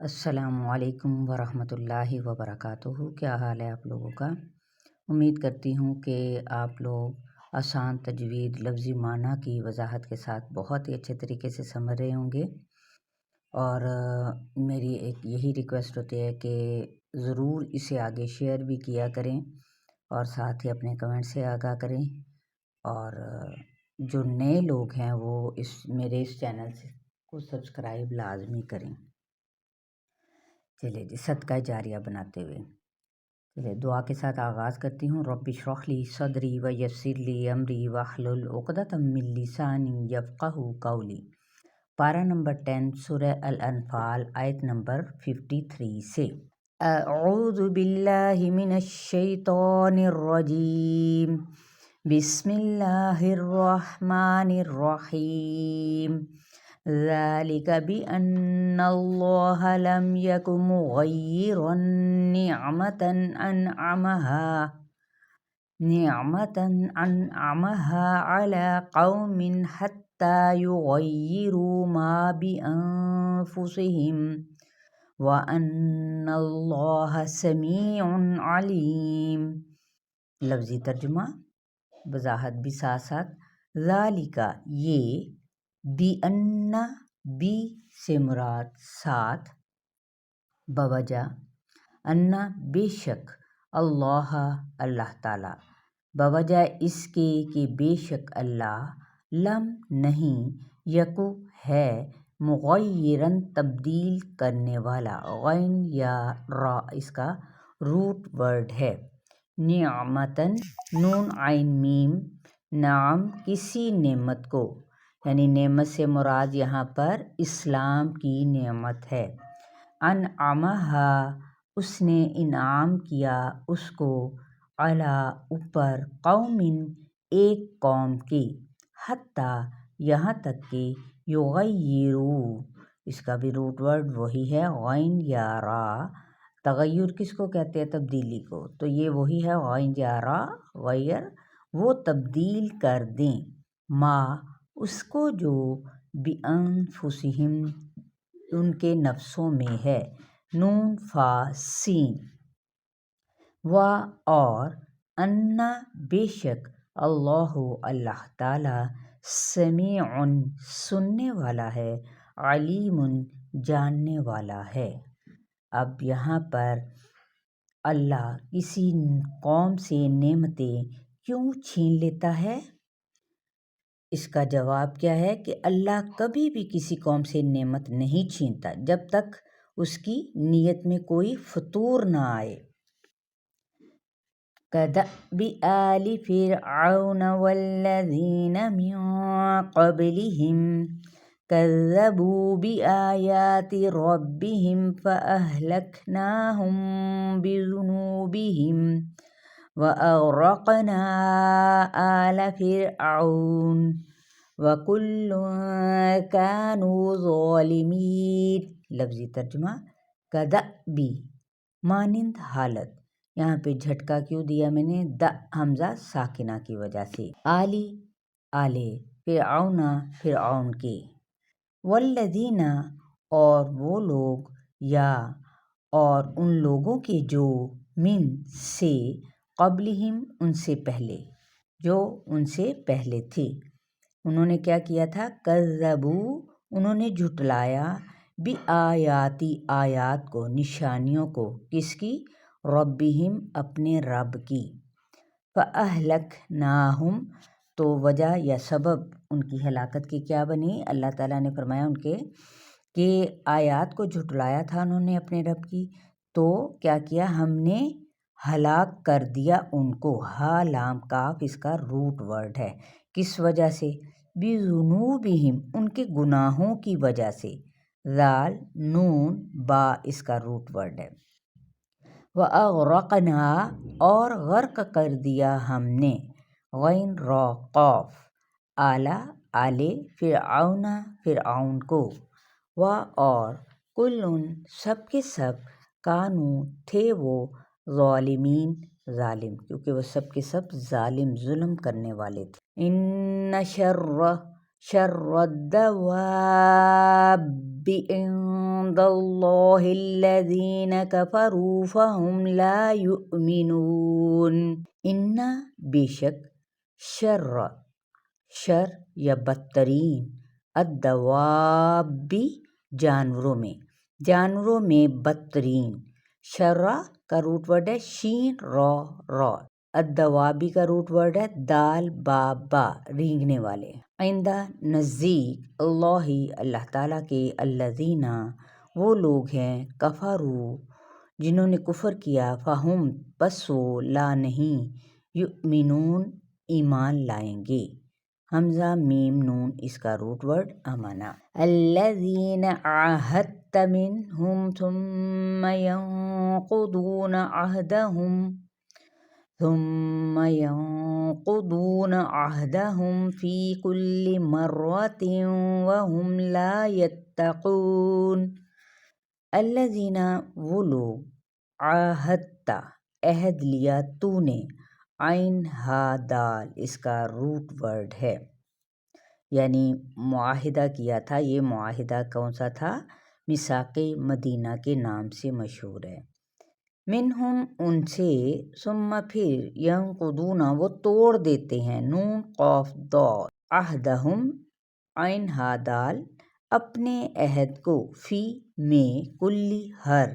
السلام علیکم ورحمۃ اللہ وبرکاتہ۔ کیا حال ہے آپ لوگوں کا؟ امید کرتی ہوں کہ آپ لوگ آسان تجوید لفظی معنی کی وضاحت کے ساتھ بہت ہی اچھے طریقے سے سمجھ رہے ہوں گے، اور میری ایک یہی ریکویسٹ ہوتی ہے کہ ضرور اسے آگے شیئر بھی کیا کریں اور ساتھ ہی اپنے کمنٹ سے آگاہ کریں، اور جو نئے لوگ ہیں وہ میرے اس چینل کو سبسکرائب لازمی کریں۔ چلے جی، صدقہ جاریہ بناتے ہوئے چلے دعا کے ساتھ آغاز کرتی ہوں۔ رب اشرح لی صدری ویسر لی امری واحلل عقدۃ من لسانی یفقہوا قولی۔ پارہ نمبر 10 سورہ الانفال، آیت نمبر 53 سے۔ اعوذ باللہ من الشیطان الرجیم، بسم اللہ الرحمن الرحیم۔ ذلك بأن الله لم يكن مغيرا نعمة أنعمها على قوم حتى يغيروا ما بأنفسهم وأن الله سميع عليم۔ لفظی ترجمہ وضاحت بھی ساتھ ساتھ۔ ذالک یہ، بِأَنَّ بی سے مراد ساتھ، بوجہ، انا بے شک، اللہ تعالی، بوجہ اس کے کہ بے شک اللہ، لم نہیں، یکو ہے، مغیرن تبدیل کرنے والا، غین یا را اس کا روٹ ورڈ ہے، نعمتن نون عین میم، نعم کسی نعمت کو، یعنی نعمت سے مراد یہاں پر اسلام کی نعمت ہے، انعمہا اس نے انعام کیا اس کو، علی اوپر، قوم ایک قوم کی، حتیٰ یہاں تک کہ، یغیرو اس کا بھی روٹ ورڈ وہی ہے، غین یا را۔ تغیر کس کو کہتے ہیں؟ تبدیلی کو، تو یہ وہی ہے، غین یا را، غیر، وہ تبدیل کر دیں، ما اس کو جو، بِأَنفُسِہِم ان کے نفسوں میں ہے، نون فا سین، و اور، انا بے شک، اللہ تعالی، سمیع سننے والا ہے، علیم جاننے والا ہے۔ اب یہاں پر اللہ کسی قوم سے نعمتیں کیوں چھین لیتا ہے؟ اس کا جواب کیا ہے کہ اللہ کبھی بھی کسی قوم سے نعمت نہیں چھینتا جب تک اس کی نیت میں کوئی فتور نہ آئے۔ کدأب آل فرعون والذین من قبلہم کذبوا بآیات ربہم فأہلکناہم بذنوبہم وأغرقنا آل فرعون وکل کانوا ظالمین۔ لفظی ترجمہ کدأبی مانند حالت، یہاں پہ جھٹکا کیوں دیا میں نے؟ حمزہ ساکنہ کی وجہ سے، آلی آلے، فرعون فرعون کے، والذین اور وہ لوگ، یا اور ان لوگوں کے جو، من سے، قبلہم ان سے پہلے، جو ان سے پہلے تھے، انہوں نے کیا کیا تھا؟ کذبوا انہوں نے جھٹلایا، بآیاتی آیات کو، نشانیوں کو، کس کی؟ ربہم اپنے رب کی، فأہلکناہم تو وجہ یا سبب ان کی ہلاکت کی کیا بنی؟ اللہ تعالیٰ نے فرمایا ان کے کہ آیات کو جھٹلایا تھا انہوں نے اپنے رب کی، تو کیا کیا ہم نے؟ ہلاک کر دیا ان کو، ہا لام کاف اس کا روٹ ورڈ ہے، کس وجہ سے؟ بذنوبہم ان کے گناہوں کی وجہ سے، ذال نون با اس کا روٹ ورڈ ہے، وَأَغْرَقْنَا اور غرق کر دیا ہم نے، غین را قاف، آلا آلے فرعون فرعون کو، و اور، کلن سب کے سب، کانو تھے وہ، ظالمین ظالم، کیونکہ وہ سب کے سب ظالم ظلم کرنے والے تھے۔ ان شر شر الدواب عند اللہ الذین کفروا فہم لا یؤمنون۔ ان بے شک شر یا بدترین الدواب جانوروں میں بدترین، شرّا کا روٹ ورڈ ہے شین را، الدوابی کا روٹ ورڈ ہے دال با رینگنے والے، آئندہ نزدیک اللہ تعالیٰ کے الذین وہ لوگ ہیں کفروا جنہوں نے کفر کیا، فہم پس وہ لا نہیں، یؤمنون ایمان لائیں گے، حمزہ میم نون اس کا روٹ ورڈ امانہ، الذین عاہدت منہم ثم ينقضون عہدہم فی کل مرۃ وہم لا یتقون۔ الذین وہ لوگ عاہدت عہد لیا تو نے، عین ہا دال اس کا روٹ ورڈ ہے، یعنی معاہدہ کیا تھا۔ یہ معاہدہ کون سا تھا؟ میثاق مدینہ کے نام سے مشہور ہے۔ منہم ان سے، ثم پھر، ینقضون وہ توڑ دیتے ہیں، نون قاف ضاد، عہدہم عین ہا دال اپنے عہد کو، فی میں، کلی ہر،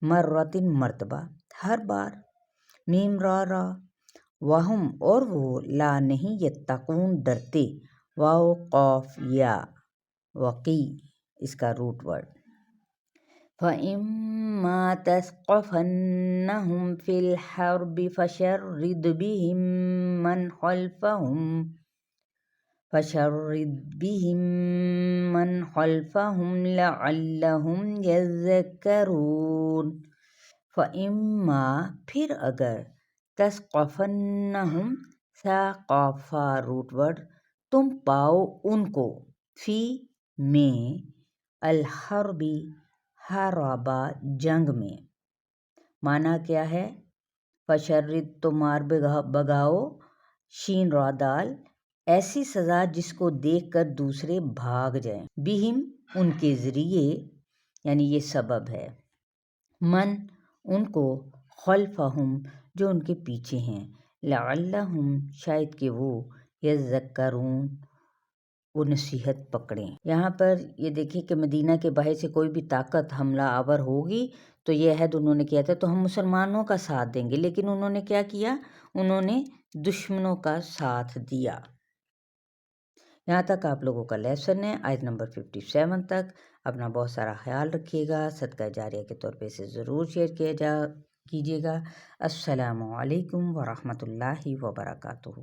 مرۃ مرتبہ، ہر بار، میم را، وہم اور وہ، لا نہیں، یتقون ڈرتے، واو قاف یا، وقی اس کا روٹ ورڈ۔ فَإِمَّا تَثْقَفَنَّهُمْ فِي الْحَرْبِ فَشَرِّدْ بِهِم مَّنْ خَلْفَهُمْ لَعَلَّهُمْ يَذَّكَّرُونَ۔ فَإِمَّا پھر اگر، تَثْقَفَنَّهُمْ ثا قاف فا روٹ ورڈ تم پاؤ ان کو، فی میں، الحرب حاربہ جنگ میں، معنی کیا ہے؟ فشرد تو مار بگاؤ، شین را دال ایسی سزا جس کو دیکھ کر دوسرے بھاگ جائیں، بہم ان کے ذریعے، یعنی یہ سبب ہے، من ان کو، خلفہم جو ان کے پیچھے ہیں، لعلہم شاید کہ وہ، یذکرون وہ نصیحت پکڑیں۔ یہاں پر یہ دیکھیں کہ مدینہ کے باہر سے کوئی بھی طاقت حملہ آور ہوگی تو یہ عہد انہوں نے کیا تھا تو ہم مسلمانوں کا ساتھ دیں گے، لیکن انہوں نے کیا کیا؟ انہوں نے دشمنوں کا ساتھ دیا۔ یہاں تک آپ لوگوں کا لیسن ہے، آیت نمبر 57 تک۔ اپنا بہت سارا خیال رکھیے گا، صدقہ جاریہ کے طور پہ اسے ضرور شیئر کیجیے گا۔ السلام علیکم ورحمۃ اللہ وبرکاتہ۔